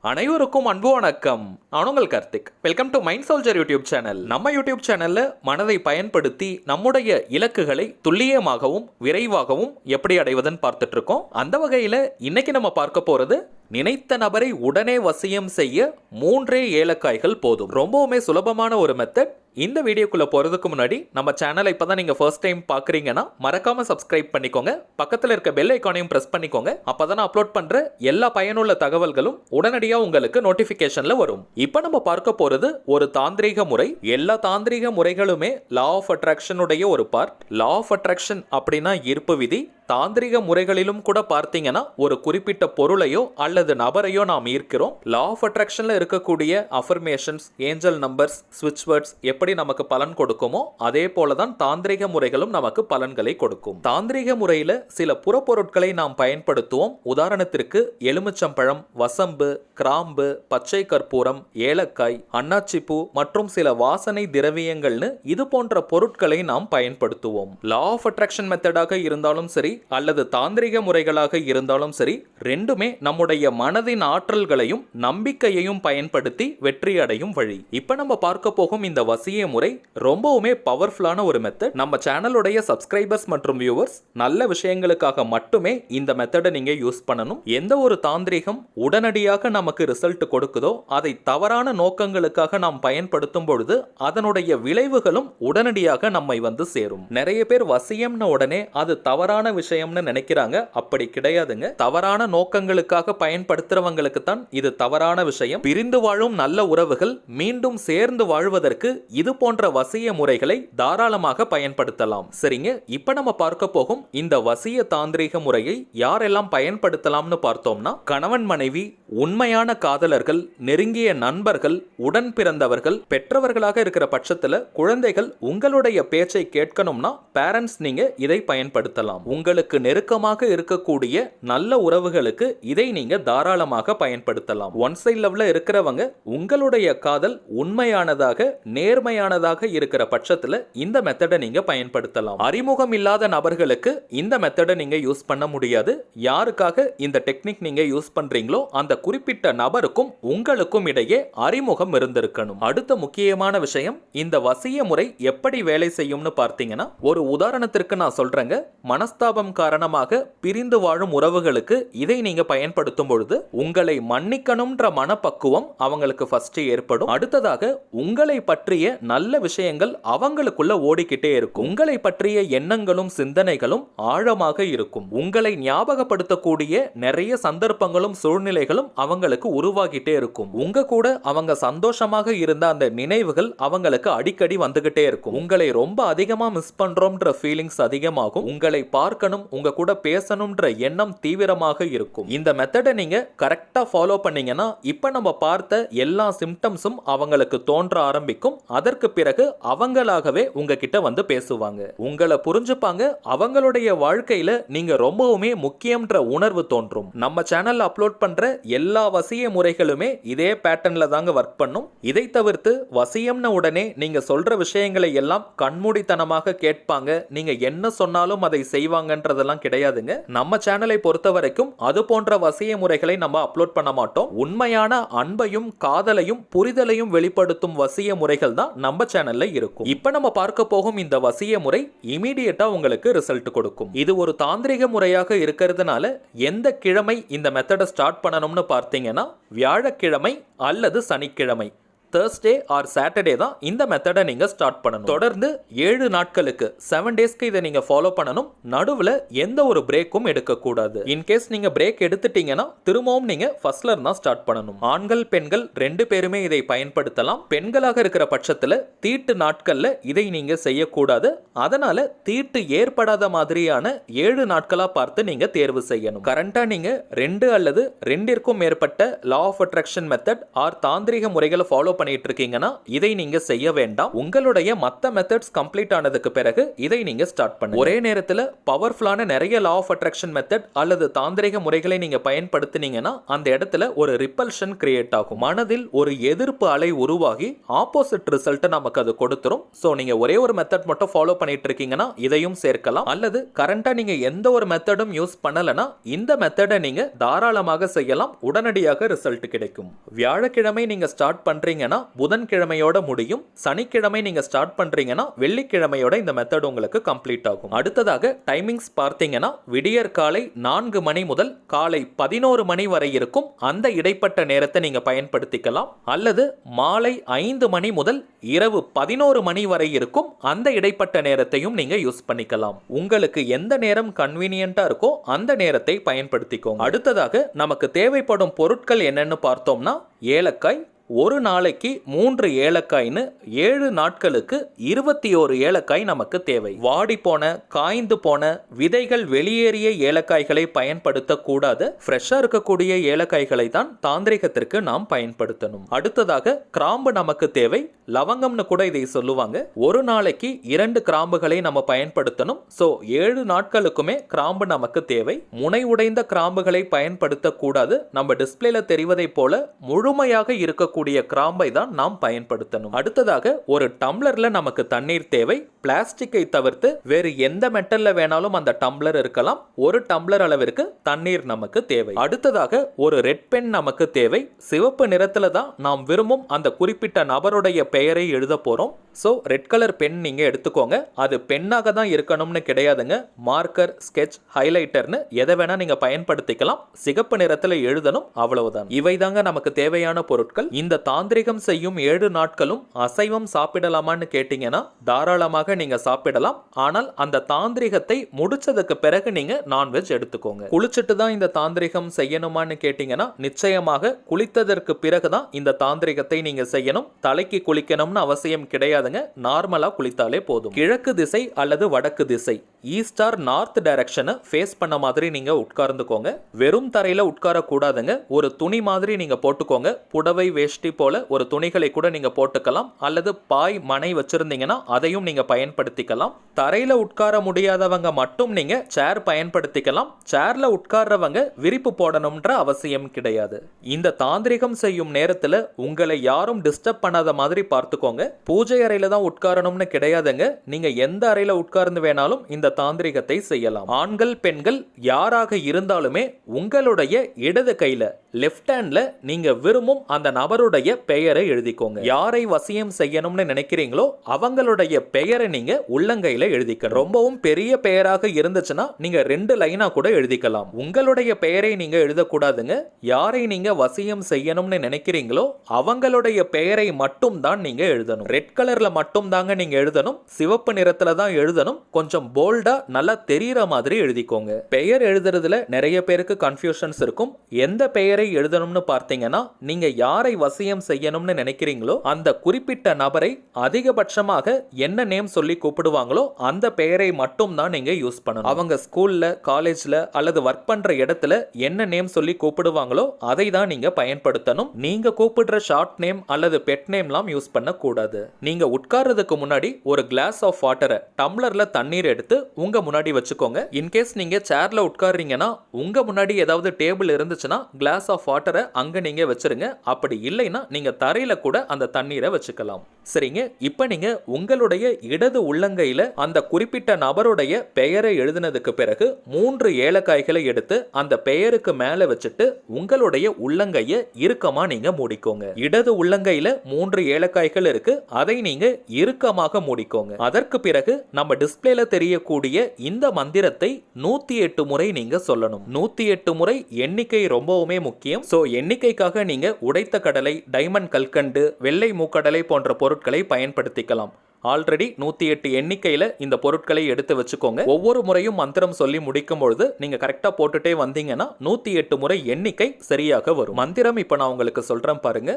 அனைவருக்கும் அன்பு வணக்கம். நான் உங்கள் Karthik. Welcome to mind soldier YouTube channel. நம்ம யூடியூப் சேனல்ல மனதை பயன்படுத்தி நம்முடைய இலக்குகளை துல்லியமாகவும் விரைவாகவும் எப்படி அடைவதுன்னு பார்த்துட்டு இருக்கோம். அந்த வகையில இன்னைக்கு நம்ம பார்க்க போறது நினைத்த நபரை உடனே வசியம் செய்ய 3 ஏலக்காய்கள் போதும். ரொம்பவுமே சுலபமான ஒரு மெத்தட். இந்த வீடியோக்குள்ள போறதுக்கு முன்னாடி நம்ம சேனலை இப்பதான் நீங்க ஃபர்ஸ்ட் டைம் பாக்குறீங்கன்னா மறக்காம சப்ஸ்கிரைப் பண்ணிக்கோங்க. பக்கத்துல இருக்க பெல் ஐகானையும் பிரஸ் பண்ணிக்கோங்க. அப்பதான் அப்லோட் பண்ற எல்லா பயனுள்ள தகவல்களும் உடனடியா உங்களுக்கு நோட்டிபிகேஷன்ல வரும். இப்ப நம்ம பார்க்க போறது ஒரு தாந்திரீக முறை. எல்லா தாந்திரீக முறைகளுமே லா ஆஃப் அட்ராக்ஷன் உடைய ஒரு பார்ட். லா ஆஃப் அட்ராக்ஷன் அப்படின்னா ஈர்ப்பு விதி. தாந்திரிக முறைகளிலும் கூட பார்த்தீங்கன்னா ஒரு குறிப்பிட்ட பொருளையோ அல்லது நபரையோ நாம் ஈர்க்கிறோம். லா ஆஃப் அட்ராக்ஷன்ல இருக்கக்கூடிய அஃபர்மேஷன்ஸ், ஏஞ்சல் நம்பர்ஸ், ஸ்விட்ச் வேர்ட்ஸ் எப்படி நமக்கு பலன் கொடுக்குமோ அதே போலதான் தாந்திரிக முறைகளும் நமக்கு பலன்களை கொடுக்கும். தாந்திரிக முறையில சில புறப்பொருட்களை நாம் பயன்படுத்துவோம். உதாரணத்திற்கு எலுமிச்சம்பழம், வசம்பு, கிராம்பு, பச்சை கற்பூரம், ஏலக்காய், அன்னாச்சிப்பூ மற்றும் சில வாசனை திரவியங்கள்னு இது போன்ற பொருட்களை நாம் பயன்படுத்துவோம். லா ஆஃப் அட்ராக்ஷன் மெத்தடாக இருந்தாலும் சரி அல்லது தாந்திரிக முறைகளாக இருந்தாலும் சரி, ரெண்டுமே நம்முடைய மனதின் ஆற்றல்களையும் நம்பிக்கையையும் பயன்படுத்தி வெற்றி அடையும் வழி. இப்ப நம்ம பார்க்க போகும் இந்த வசிய முறை ரொம்பவுமே பவர்ஃபுல்லான ஒரு மெத்தட். நம்ம சேனலுடைய சப்ஸ்கிரைபர்ஸ் மற்றும் வியூவர்ஸ் நல்ல விஷயங்களுக்காக மட்டுமே இந்த மெத்தடை நீங்க யூஸ் பண்ணணும். எந்த ஒரு தாந்திரிகம் உடனடியாக நமக்கு ரிசல்ட் கொடுக்குதோ அதை தவறான நோக்கங்களுக்காக நாம் பயன்படுத்தும் பொழுது அதனுடைய விளைவுகளும் உடனடியாக நம்மை வந்து சேரும். நிறைய பேர் வசியம்னு உடனே அது தவறான விஷயம்னு நினைக்கிறாங்க. அப்படி கிடையாதுங்க. தவறான நோக்கங்களுக்காக பயன்படுத்துறவங்களுக்கு தான் இது தவறான விஷயம். பிரிந்து வாழும் நல்ல உறவுகள் மீண்டும் சேர்ந்து வாழ்வதற்கு இது போன்ற வசிய முறைகளை தாராளமாக பயன்படுத்தலாம். சரிங்க, இப்ப நம்ம பார்க்க போகும் இந்த வசிய தாந்திரிக முறையை யாரெல்லாம் பயன்படுத்தலாம்னு பார்த்தோம்னா, கணவன் மனைவி, உண்மையான காதலர்கள், நெருங்கிய நண்பர்கள், உடன் பிறந்தவர்கள், பெற்றவர்களாக இருக்கிற பட்சத்துல குழந்தைகள் உங்களுடைய பேச்சை கேட்கணும்னா பேரண்ட்ஸ் நீங்க இதை பயன்படுத்தலாம். உங்களுக்கு நெருக்கமாக இருக்கக்கூடிய நல்ல உறவுகளுக்கு இதை நீங்க தாராளமாக பயன்படுத்தலாம். ஒன் சைட் லவ்ல இருக்கிறவங்க உங்களுடைய காதல் உண்மையானதாக நேர்மையானதாக இருக்கிற பட்சத்துல இந்த மெத்தடை நீங்க பயன்படுத்தலாம். அறிமுகம் இல்லாத நபர்களுக்கு இந்த மெத்தடை நீங்க யூஸ் பண்ண முடியாது. யாருக்காக இந்த டெக்னிக் நீங்க யூஸ் பண்றீங்களோ அந்த குறிப்பிட்ட நபருக்கும் உங்களுக்கும் இடையே அறிமுகம் இருந்திருக்கணும். அடுத்த முக்கியமான விஷயம், இந்த வசிய முறை எப்படி வேலை செய்யும்னு பார்த்தீங்கன்னா, ஒரு உதாரணத்திற்கு நான் சொல்றேங்க. மனஸ்தாபம் காரணமாக பிரிந்து வாழும் உறவுகளுக்கு இதை நீங்க பயன்படுத்தும் பொழுது உங்களை மன்னிக்கணும்ன்ற மனப்பக்குவம் அவங்களுக்கு ஃபர்ஸ்ட் ஏற்படும். அடுத்ததாக உங்களை பற்றிய நல்ல விஷயங்கள் அவங்களுக்குள்ள ஓடிக்கிட்டே இருக்கும். உங்களை பற்றிய எண்ணங்களும் சிந்தனைகளும் ஆழமாக இருக்கும். உங்களை ஞாபகப்படுத்தக்கூடிய நிறைய சந்தர்ப்பங்களும் சூழ்நிலைகளும் அவங்களுக்கு உருவாகிட்டே இருக்கும். உங்க கூட அவங்க சந்தோஷமாக இருந்த அந்த நினைவுகள் அவங்களுக்கு அடிக்கடி வந்துகிட்டே இருக்கும். உங்களை ரொம்ப அதிகமா மிஸ் பண்றோம்ன்ற ஃபீலிங்ஸ் அதிகமாகும். உங்களை பார்க்கணும், உங்க கூட பேசணும்ன்ற எண்ணம் தீவிரமாக இருக்கும். இந்த மெத்தடை நீங்க கரெக்டா ஃபாலோ பண்ணீங்கன்னா இப்ப நம்ம பார்த்த எல்லா சிம்டம்ஸும் அவங்களுக்கு தோன்ற ஆரம்பிக்கும். அதற்கு பிறகு அவங்களாகவே உங்ககிட்ட வந்து பேசுவாங்க. உங்களை புரிஞ்சுப்பாங்க. அவங்களுடைய வாழ்க்கையில நீங்க ரொம்பவுமே முக்கியம்ன்ற உணர்வு தோன்றும். நம்ம சேனல்ல அப்லோட் பண்ற எல்லா வசிய முறைகளுமே இதே பேட்டர்ன்ல தாங்க ஒர்க் பண்ணும். இதை தவிர்த்து வசியம்னு உடனே நீங்க சொல்ற விஷயங்களை எல்லாம் கண்மூடித்தனமாக கேட்பாங்க. நீங்க என்ன சொன்னாலும் அதை செய்வாங்கன்றதெல்லாம் கிடையாதுங்க. நம்ம சேனலை பொறுத்த வரைக்கும் அது போன்ற வசிய முறைகளை நம்ம அப்லோட் பண்ண மாட்டோம். உண்மையான அன்பையும் காதலையும் புரிதலையும் வெளிப்படுத்தும் வசிய முறைகள் தான் நம்ம சேனல்ல இருக்கும். இப்ப நம்ம பார்க்க போகும் இந்த வசிய முறை இமீடியட்டா உங்களுக்கு ரிசல்ட் கொடுக்கும். இது ஒரு தாந்திரிக முறையாக இருக்கிறதுனால எந்த கிழமை இந்த மெத்தடை ஸ்டார்ட் பண்ணணும்னு பார்த்தீங்கன்னா, வியாழக்கிழமை அல்லது சனிக்கிழமை, Thursday or Saturday தான் இந்த மெத்தடை நீங்க ஸ்டார்ட் பண்ணணும். தொடர்ந்து 7 நாட்களுக்கு 7 டேஸ்க்கு இதை நீங்க ஃபாலோ பண்ணணும். நடுவுல எந்த ஒரு பிரேக்கும் எடுக்க கூடாது. இன் கேஸ் நீங்க பிரேக் எடுத்துட்டீங்கன்னா திரும்பவும் நீங்க ஃபர்ஸ்ட்ல இருந்தா ஸ்டார்ட் பண்ணணும். ஆண்கள் பெண்கள் 2 பேருமே இதை பயன்படுத்தலாம். பெண்களாக இருக்கிற பட்சத்துல தீட்டு நாட்கள்ல இதை நீங்க செய்யக்கூடாது. அதனால தீட்டு ஏற்படாத மாதிரியான 7 நாட்களா பார்த்து நீங்க தேர்வு செய்யணும். கரண்டா நீங்க 2 அல்லது 2ற்கும் மேற்பட்ட law of attraction method or தாந்திரிக முறைகளை ஃபாலோ பண்ணிட்டு இருக்கீங்கன்னா இதை நீங்க செய்ய வேண்டாம். உங்களுடைய மத்த மெத்தட்ஸ் கம்ப்ளீட் ஆனதுக்கு பிறகு இதை நீங்க ஸ்டார்ட் பண்ணுங்க. ஒரே நேரத்தில் பவர்ஃபுல்லான நிறைய லா ஆஃப் அட்ராக்ஷன் மெத்தட் அல்லது தாந்திரிக முறைகளை நீங்க பயன்படுத்தினீங்கன்னா அந்த இடத்துல ஒரு ரிப்பல்ஷன் கிரியேட் ஆகும். மனதில் ஒரு எதிர்ப்பு அலை உருவாகி ஆப்போசிட் ரிசல்ட் நமக்கு அது கொடுத்துரும். சோ நீங்க ஒரே ஒரு மெத்தட் மட்டும் ஃபாலோ பண்ணிட்டு இருக்கீங்கன்னா இதையும் சேர்க்கலாம். அல்லது கரண்டா நீங்க எந்த ஒரு மெத்தடும் யூஸ் பண்ணலனா இந்த மெத்தடை நீங்க தாராளமாக செய்யலாம். உடனடியாக ரிசல்ட் கிடைக்கும். வியாழக்கிழமை நீங்க ஸ்டார்ட் பண்றீங்கன்னா புதன்கிழமையோட முடியும். சனிக்கிழமை நீங்க ஸ்டார்ட் பண்றீங்கன்னா வெள்ளிக்கிழமையோட இந்த மெத்தட் உங்களுக்கு கம்ப்ளீட் ஆகும். அடுத்ததாக டைமிங்ஸ் பார்த்தீங்கன்னா விடியற் காலை 4 மணி முதல் காலை 11 மணி வரை இருக்கும். அந்த இடைப்பட்ட நேரத்தை நீங்க பயன்படுத்திக்கலாம். அல்லது மாலை 5 மணி முதல் இரவு 11 மணி வரை இருக்கும். அந்த இடைப்பட்ட நேரத்தையும் நீங்க யூஸ் பண்ணிக்கலாம். உங்களுக்கு எந்த நேரம் கன்வீனியன்ட்டா இருக்கோ அந்த நேரத்தை பயன்படுத்திக்கோங்க. அடுத்ததாக நமக்கு தேவைப்படும் பொருட்கள் என்னன்னு பார்த்தோம்னா ஏலக்காய். ஒரு நாளைக்கு 3 ஏலக்காய்னு 7 நாட்களுக்கு 21 ஏலக்காய் நமக்கு தேவை. வாடி போன காய்ந்து போன விதைகள் வெளியேறிய ஏலக்காய்களை பயன்படுத்தக்கூடாது. ஃப்ரெஷ்ஷா இருக்கக்கூடிய ஏலக்காய்களை தான் தாந்திரிகத்திற்கு நாம் பயன்படுத்தணும். அடுத்ததாக கிராம்பு நமக்கு தேவை. லவங்கம்னு கூட இதை சொல்லுவாங்க. ஒரு நாளைக்கு 2 கிராம்புகளை நம்ம பயன்படுத்தணும். ஸோ 7 நாட்களுக்குமே கிராம்பு நமக்கு தேவை. முனை உடைந்த கிராம்புகளை பயன்படுத்தக்கூடாது. நம்ம டிஸ்பிளேல தெரிவதை போல முழுமையாக இருக்கக்கூடிய கிராம்பை தான் நாம் பயன்படுத்தணும். அடுத்ததாக ஒரு டம்ளர்ல நமக்கு தண்ணீர் தேவை. பிளாஸ்டிக்கை தவிர்த்து வேறு எந்த மெட்டல்ல வேணாலும் அந்த டம்ளர் இருக்கலாம். ஒரு டம்ளர் அளவிற்கு தண்ணீர் நமக்கு தேவை. அடுத்ததாக ஒரு ரெட் பென் நமக்கு தேவை. சிவப்பு நிறத்துல தான் நாம் விரும்பும் அந்த குறிப்பிட்ட நபருடைய பெயரை எழுத போறோம். ஸோ ரெட் கலர் பென் நீங்க எடுத்துக்கோங்க. அது பெண்ணாக தான் இருக்கணும்னு கிடையாதுங்க. மார்க்கர், ஸ்கெட்ச், ஹைலைட்டர்னு எதை வேணா நீங்க பயன்படுத்திக்கலாம். சிகப்பு நிறத்துல எழுதணும், அவ்வளவுதான். இவை தாங்க நமக்கு தேவையான பொருட்கள். இந்த தாந்திரிகம் செய்யும் 7 நாட்களும் அசைவம் சாப்பிடலாமான்னு கேட்டீங்கன்னா தாராளமாக நீங்க சாப்பிடலாம். ஆனால் அந்த தாந்திரிகத்தை முடிச்சதுக்கு பிறகு நீங்க நான்வெஜ் எடுத்துக்கோங்க. குளிச்சுட்டு தான் இந்த தாந்திரிகம் செய்யணுமான்னு கேட்டீங்கன்னா நிச்சயமாக குளித்ததற்கு பிறகுதான் இந்த தாந்திரிகத்தை நீங்க செய்யணும். தலைக்கு குளிக்கணும்னு அவசியம் கிடையாதுங்க. நார்மலா குளித்தாலே போதும். கிழக்கு திசை அல்லது வடக்கு திசை, ஈஸ்ட் ஆர் நார்த் டைரக்ஷனை ஃபேஸ் பண்ண மாதிரி நீங்க உட்கார்ந்துக்கோங்க. வெறும் தரையில உட்கார கூடாதுங்க. ஒரு துணி மாதிரி நீங்க போட்டுக்கோங்க. புடவை, வேஷ்டி போல ஒரு துணிகளை கூட நீங்க போட்டுக்கலாம். அல்லது பாய், மனை வச்சிருந்தீங்கன்னா அதையும் நீங்க பயன்படுத்திக்கலாம். தரையில உட்கார முடியாதவங்க மட்டும் நீங்க சேர் பயன்படுத்திக்கலாம். சேர்ல உட்கார்றவங்க விரிப்பு போடணும்ன்ற அவசியம் கிடையாது. இந்த தாந்திரிகம் செய்யும் நேரத்துல உங்களை யாரும் டிஸ்டர்ப் பண்ணாத மாதிரி பார்த்துக்கோங்க. பூஜை அறையில தான் உட்காரணும்னு கிடையாதுங்க. நீங்க எந்த அறையில உட்கார்ந்து வேணாலும் இந்த தாந்திரிகத்தை செய்யலாம். ஆண்கள், பெண்கள் யாராக இருந்தாலுமே உங்களுடைய இடது கையில லெஃப்ட் ஹேண்ட்ல நீங்க விரும்பும் அந்த நபருடைய பெயரை எழுதிக்கோங்க. யாரை வசியம் செய்யணும்னு நினைக்கிறீங்களோ அவங்களுடைய பெயரை நீங்க உள்ளங்கையில எழுதிக்கணும். ரொம்பவும் பெரிய பெயராக இருந்துச்சுன்னா நீங்க 2 லைனா கூட எழுதிக்கலாம். உங்களுடைய பெயரை நீங்க எழுதக்கூடாதுங்க. யாரை நீங்க வசியம் செய்யணும்னு நினைக்கிறீங்களோ அவங்களுடைய பெயரை மட்டும் தான் நீங்க எழுதணும். ரெட் கலர்ல மட்டும் தாங்க நீங்க எழுதணும். சிவப்பு நிறத்துல தான் எழுதணும். கொஞ்சம் போல்டா நல்லா தெரியற மாதிரி எழுதிக்கோங்க. பெயர் எழுதுறதுல நிறைய பேருக்கு கன்ஃபியூஷன்ஸ் இருக்கும். எந்த பெயரை எழுதணும்னு பார்த்தீங்கன்னா நீங்க யாரை வசியம் செய்யணும்னு நினைக்கிறீங்களோ அந்த குறிப்பிட்ட நபரை அதிகபட்சமாக என்ன நேம் சொல்லி கூப்பிடுவாங்களோ அந்த பெயரை மட்டும் தான் நீங்க யூஸ் பண்ணணும். அவங்க ஸ்கூல்ல, காலேஜ்ல அல்லது ஒர்க் பண்ற இடத்துல என்ன நேம் சொல்லி கூப்பிடுவாங்களோ அதை தான் நீங்க பயன்படுத்தணும். நீங்க கூப்பிடுற ஷார்ட் நேம் அல்லது பெட் நேம்லாம் யூஸ் பண்ண கூடாது. நீங்க உட்கார்றதுக்கு முன்னாடி ஒரு கிளாஸ் ஆஃப் வாட்டரை டம்ளர்ல தண்ணீர் எடுத்து உங்க முன்னாடி வச்சுக்கோங்க. இன்கேஸ் நீங்க சேர்ல உட்கார்றீங்கன்னா உங்க முன்னாடி ஏதாவது டேபிள் இருந்துச்சுன்னா கிளாஸ் ஆஃப் வாட்டரை அங்க நீங்க வச்சிருங்க. அப்படி இல்லைன்னா நீங்க தரையில கூட அந்த தண்ணீரை வச்சுக்கலாம். சரிங்க, இப்ப நீங்க உங்களுடைய இடது உள்ளங்கையில அந்த குறிப்பிட்ட நபருடைய பெயரை எழுதினதுக்கு பிறகு 3 ஏலக்காய்களை எடுத்து அந்த பெயருக்கு மேல வச்சுட்டு உங்களுடைய உள்ளங்கையை இறுக்கமா நீங்க மூடிக்கோங்க. இடது உள்ளங்கையில 3 ஏலக்காய்கள் இருக்கு. அதை நீங்க இறுக்கமாக மூடிக்கோங்க. அதற்கு பிறகு நம்ம டிஸ்பிளேல தெரியக்கூடிய இந்த மந்திரத்தை 108 முறை நீங்க சொல்லணும். 108 முறை எண்ணிக்கை ரொம்பவுமே முக்கியம். சோ எண்ணிக்கைக்காக நீங்க உடைத்த கடலை, டைமண்ட் கல்கண்டு, வெள்ளை மூக்கடலை போன்ற பொருட்களை பயன்படுத்திக்கலாம். ஆல்ரெடி 108 எண்ணிக்கையில இந்த பொருட்களை எடுத்து வச்சுக்கோங்க. ஒவ்வொரு முறையும் மந்திரம் சொல்லி முடிக்கும் பொழுது நீங்க கரெக்டா போட்டுட்டே வந்தீங்கன்னா 108 முறை எண்ணிக்கை சரியாக வரும். மந்திரம் இப்ப நான் உங்களுக்கு சொல்றேன் பாருங்க.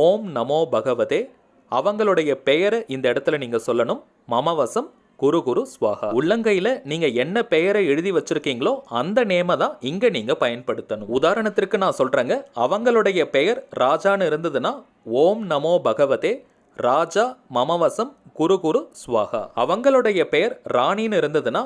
ஓம் நமோ பகவதே. அவங்களுடைய பெயரை இந்த இடத்துல நீங்க சொல்லணும். மமவசம் குரு குரு ஸ்வாஹா. உள்ளங்கையில நீங்க என்ன பெயரை எழுதி வச்சிருக்கீங்களோ அந்த நேம தான் இங்க நீங்க பயன்படுத்தணும். உதாரணத்திற்கு நான் சொல்றேங்க, அவங்களுடைய பெயர் ராஜான்னு இருந்ததுன்னா ஓம் நமோ பகவதே ராஜா மமவசம் குரு குரு ஸ்வாஹா. அவங்களுடைய பெயர் ராணின்னு இருந்ததுன்னா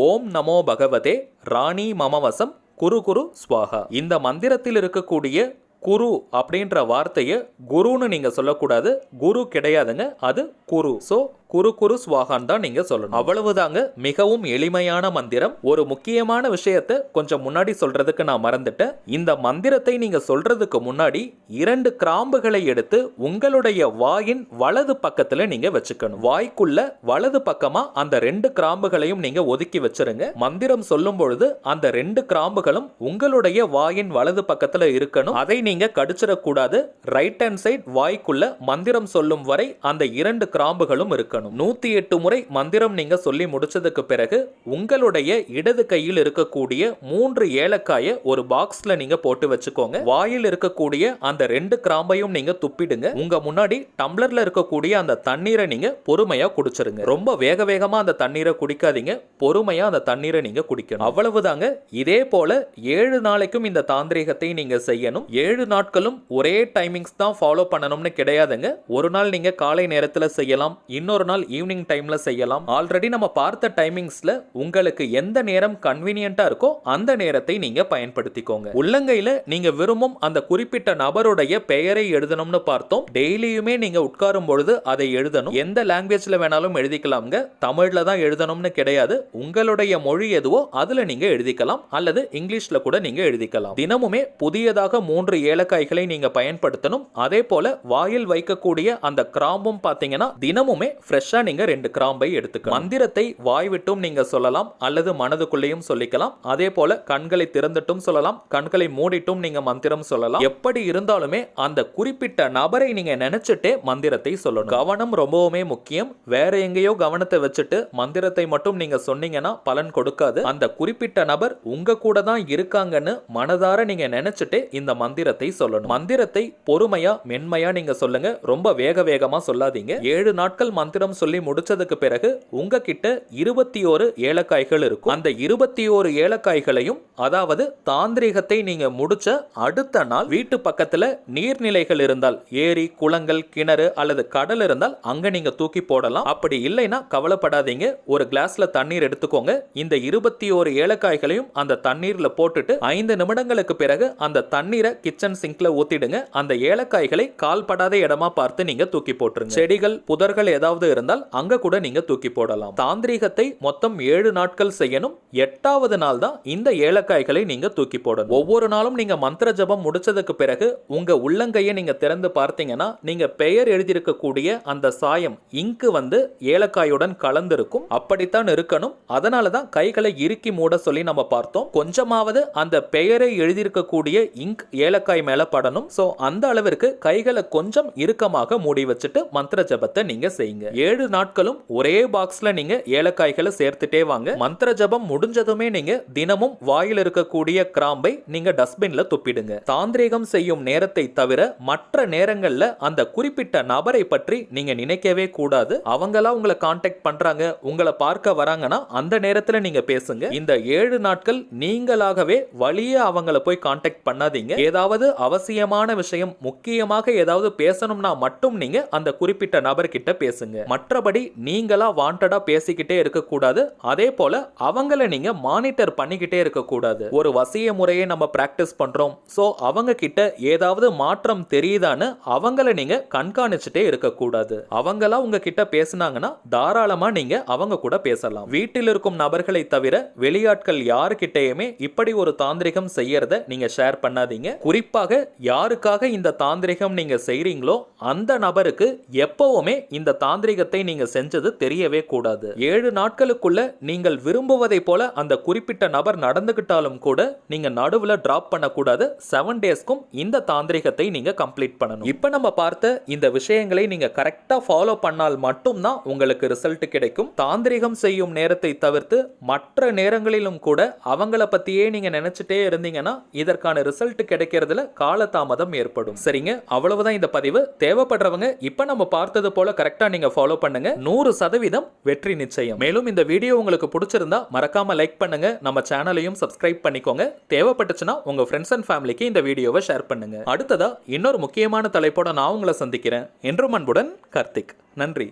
ஓம் நமோ பகவதே ராணி மமவசம் குரு குரு ஸ்வாஹா. இந்த மந்திரத்தில் இருக்கக்கூடிய குரு அப்படின்ற வார்த்தையை குருன்னு நீங்க சொல்லக்கூடாது. குரு கிடையாதுங்க, அது குரு. சோ குரு குரு ஸ்வாகான் தான் நீங்க சொல்லணும். அவ்வளவுதாங்க, மிகவும் எளிமையான மந்திரம். ஒரு முக்கியமான விஷயத்தை கொஞ்சம் முன்னாடி சொல்றதுக்கு நான் மறந்துட்டேன். இந்த மந்திரத்தை நீங்க சொல்றதுக்கு முன்னாடி 2 கிராம்புகளை எடுத்து உங்களுடைய வாயின் வலது பக்கத்துல நீங்க வச்சுக்கணும். வாய்க்குள்ள வலது பக்கமா அந்த 2 கிராம்புகளையும் நீங்க ஒதுக்கி வச்சிருங்க. மந்திரம் சொல்லும் பொழுது அந்த 2 கிராம்புகளும் உங்களுடைய வாயின் வலது பக்கத்துல இருக்கணும். அதை நீங்க கடிச்சிடக்கூடாது. ரைட் ஹேண்ட் சைட் வாய்க்குள்ள மந்திரம் சொல்லும் வரை அந்த 2 கிராம்புகளும் இருக்கணும். 108 முறை மந்திரம் நீங்க சொல்லி முடிச்சதுக்கு பிறகு உங்களுடைய இடது கையில் இருக்கக்கூடிய 3 ஏலக்காயை ஒரு பாக்ஸ்ல நீங்க போட்டு வச்சுக்கோங்க. வாயில் இருக்கக்கூடிய அந்த 2 கிராம்பையும் நீங்க துப்பிடுங்க. உங்க முன்னாடி டம்ளர்ல இருக்கக்கூடிய அந்த தண்ணீரை நீங்க பொறுமையா குடிச்சிருங்க. ரொம்ப வேக வேகமா அந்த தண்ணீரை குடிக்காதீங்க, பொறுமையா அந்த தண்ணீரை நீங்க குடிக்கணும். அவ்வளவுதாங்க. இதே போல 7 நாளைக்கும் இந்த தாந்திரிகத்தை நீங்க செய்யணும். 7 நாட்களும் ஒரே டைமிங்ஸ் தான் ஃபாலோ பண்ணணும்னு கிடையாதுங்க. ஒரு நாள் நீங்க காலை நேரத்தில் செய்யலாம், இன்னொரு நாள் ஈவினிங் டைம்ல செய்யலாம். ஆல்ரெடி நம்ம பார்த்த டைமிங்ஸ்ல உங்களுக்கு எந்த நேரம் கன்வீனியன்ட்டா இருக்கோ அந்த நேரத்தை நீங்க பயன்படுத்திக்கோங்க. உள்ளங்கையில நீங்க விரும்பும் அந்த குறிப்பிட்ட நபருடைய பெயரை எழுதணும்னு பார்த்தோம். டெய்லியுமே நீங்க உட்காரும் பொழுது அதை எழுதணும். எந்த லாங்குவேஜ்ல வேணாலும் எழுதிக்கலாம்ங்க, தமிழ்ல தான் எழுதணும்னு கிடையாது. உங்களுடைய மொழி எதுவோ அதுல நீங்க எழுதிக்கலாம், அல்லது இங்கிலீஷ்ல கூட நீங்க எழுதிக்கலாம். தினமுமே புதியதாக 3 ஏலக்காய்களை நீங்க பயன்படுத்தணும். அதே போல வாயில் வைக்கக்கூடிய அந்த கிராம்பும் பாத்தீங்கன்னா தினமுமே ஃப்ரெஷ்ஷா நீங்க 2 கிராம்பை எடுத்துக்கணும். மந்திரத்தை வாய் விட்டும் நீங்க சொல்லலாம், அல்லது மனதுக்குள்ளேயும் சொல்லிக்கலாம். அதே போல கண்களை திறந்துட்டும் சொல்லலாம், கண்களை மூடிட்டும் நீங்க மந்திரம் சொல்லலாம். எப்படி இருந்தாலுமே அந்த குறிப்பிட்ட நபரை நீங்க நினைச்சிட்டே மந்திரத்தை சொல்லணும். கவனம் ரொம்பவுமே முக்கியம். வேற எங்கேயோ கவனத்தை வச்சுட்டு மந்திரத்தை மட்டும் நீங்க சொன்னீங்கன்னா பலன் கொடுக்காது. அந்த குறிப்பிட்ட நபர் உங்க கூட தான் இருக்காங்கன்னு மனதார நீங்க நினைச்சிட்டே இந்த மந்திரத்தை சொல்லணும். மந்திரத்தை பொறுமையா மென்மையா நீங்க சொல்லுங்க, ரொம்ப வேக வேகமா சொல்லாதீங்க. 7 நாட்கள் மந்திரம் சொல்லி முடிச்சதுக்கு பிறகு உங்ககிட்ட 21 ஏலக்காய்கள் இருக்கும். அந்த 21 ஏலக்காய்களையும், அதாவது தாந்திரிகத்தை நீங்க முடிச்ச அடுத்த நாள் வீட்டு பக்கத்துல நீர்நிலைகள் இருந்தால், ஏரி, குளங்கள், கிணறு அல்லது கடல் இருந்தால் அங்க நீங்க தூக்கி போடலாம். அப்படி இல்லைன்னா கவலைப்படாதீங்க, ஒரு கிளாஸ்ல தண்ணீர் எடுத்துக்கோங்க. இந்த 21 ஏலக்காய்களையும் அந்த தண்ணீர்ல போட்டுட்டு 5 நிமிடங்களுக்கு பிறகு அந்த தண்ணீரை கிச்சன் சிங்க்ல ஊத்திடுங்க. அந்த ஏலக்காய்களை கால்படாத இடமா பார்த்து நீங்க தூக்கி போட்டுருங்க. செடிகள், புதர்கள் ஏதாவது இருந்தால் அங்க கூட நீங்க தூக்கி போடலாம். தாந்திரிகத்தை மொத்தம் 7 நாட்கள் செய்யணும். 8வது நாள் தான் இந்த ஏலக்காய்களை நீங்க தூக்கி போடணும். ஒவ்வொரு நாளும் நீங்க மந்திர ஜபம் முடிச்சதுக்கு பிறகு உங்க உள்ளங்கையை நீங்க திறந்து பார்த்தீங்கன்னா நீங்க பெயர் எழுதியிருக்கக்கூடிய அந்த சாயம் இங்கு வந்து ஏலக்காயுடன் கலந்திருக்கும். அப்படித்தான் இருக்கணும். அதனாலதான் கைகளை இறுக்கி மூட சொல்லி நம்ம பார்த்தோம். கொஞ்சமாவது அந்த பெயரை எழுதியிருக்கக்கூடிய இங்க் ஏலக்காய் மேல படணும். சோ அந்த அளவிற்கு கைகளை கொஞ்சம் இறுக்கமாக மூடி வச்சுட்டு மந்திர ஜபத்தை நீங்க செய்யுங்க. 7 நாட்களும் ஒரே பாக்ஸ்ல நீங்க ஏலக்காய்களை சேர்த்துட்டே வாங்க. மந்திர ஜபம் முடிஞ்சதுமே நீங்க தினமும் வாயில் இருக்கக்கூடிய கிராம்பை நீங்க டஸ்ட்பின்ல துப்பிடுங்க. தாந்திரீகம் செய்யும் நேரத்தை தவிர மற்ற நேரங்கள்ல அந்த குறிப்பிட்ட நபரை பற்றி நீங்க நினைக்கவே கூடாது. அவங்களா உங்களை கான்டாக்ட் பண்றாங்க, உங்களை பார்க்க வராங்கன்னா அந்த நேரத்துல நீங்க பேசுங்க. இந்த 7 நாட்கள் நீங்களாகவே வழிய அவங்கள போய் கான்டாக்ட் பண்ணாதீங்க. ஏதாவது அவசியமான விஷயம், முக்கியமாக ஏதாவது பேசணும்னா மட்டும் நீங்க அந்த குறிப்பிட்ட நபர்கிட்ட பேசுங்க. மற்றபடி நீங்களா வாண்டடா பேசிக்கிட்டே இருக்க கூடாது. அதே போல அவங்கள நீங்க மானிட்டர் பண்ணிக்கிட்டே இருக்க கூடாது. ஒரு வசிய முறையை நம்ம பிராக்டிஸ் பண்றோம், சோ அவங்க கிட்ட ஏதாவது மாற்றம் தெரியுதான்னு அவங்கள நீங்க கண்காணிச்சுட்டே இருக்க கூடாது. அவங்களா உங்ககிட்ட பேசினாங்கன்னா தாராளமா நீங்க அவங்க கூட பேசலாம். வீட்டில் இருக்கும் நபர்களை தவிர வெளியாட்கள் யாருக்கிட்டயுமே இப்படி ஒரு தாந்திரிகம் செய்யறத நீங்க ஷேர் பண்ணாதீங்க. குறிப்பாக யாருக்காக இந்த தாந்திரிகம் நீங்க செய்றீங்களோ அந்த நபருக்கு எப்பவுமே இந்த தாந்திரிகத்தை நீங்க செஞ்சது தெரியவே கூடாது. 7 நாட்களுக்குள்ள நீங்கள் விரும்புவதை போல அந்த குறிப்பிட்ட நபர் நடந்துகிட்டாலும் கூட நீங்க நடுவுல டிராப் பண்ணக்கூடாது. 7 டேஸ்க்கும் இந்த தாந்திரிகத்தை நீங்க கம்ப்ளீட் பண்ணணும். இப்ப நம்ம பார்த்த இந்த விஷயங்களை நீங்க கரெக்டா ஃபாலோ பண்ணால் மட்டும்தான் உங்களுக்கு ரிசல்ட் கிடைக்கும். தாந்திரிகம் செய்யும் நேரத்தை தவிர்த்து மற்ற நேரங்களிலும் கூட அவங்கள பத்தியே நீங்க நினைச்சிட்டே இருந்தீங்கன்னா இதற்கான ரிசல்ட் கிடைக்கிறதுல காலதாமதம் ஏற்படும். சரிங்க, அவ்வளவுதான் இந்த பதிவு. தேவைப்படுறவங்க இப்ப நம்ம பார்த்தது போல கரெக்டா நீங்க ஃபாலோ ஃபாலோ பண்ணுங்க. 100% வெற்றி நிச்சயம். மேலும் இந்த வீடியோ உங்களுக்கு பிடிச்சிருந்தா மறக்காம லைக் பண்ணுங்க. நம்ம சேனலையும் சப்ஸ்கிரைப் பண்ணிக்கோங்க. தேவைப்பட்டுச்சுன்னா உங்க ஃப்ரெண்ட்ஸ் அண்ட் ஃபேமிலிக்கு இந்த வீடியோவை ஷேர் பண்ணுங்க. அடுத்ததா இன்னொரு முக்கியமான தலைப்போட நான் உங்களை சந்திக்கிறேன். என்றும் அன்புடன் கார்த்திக். நன்றி.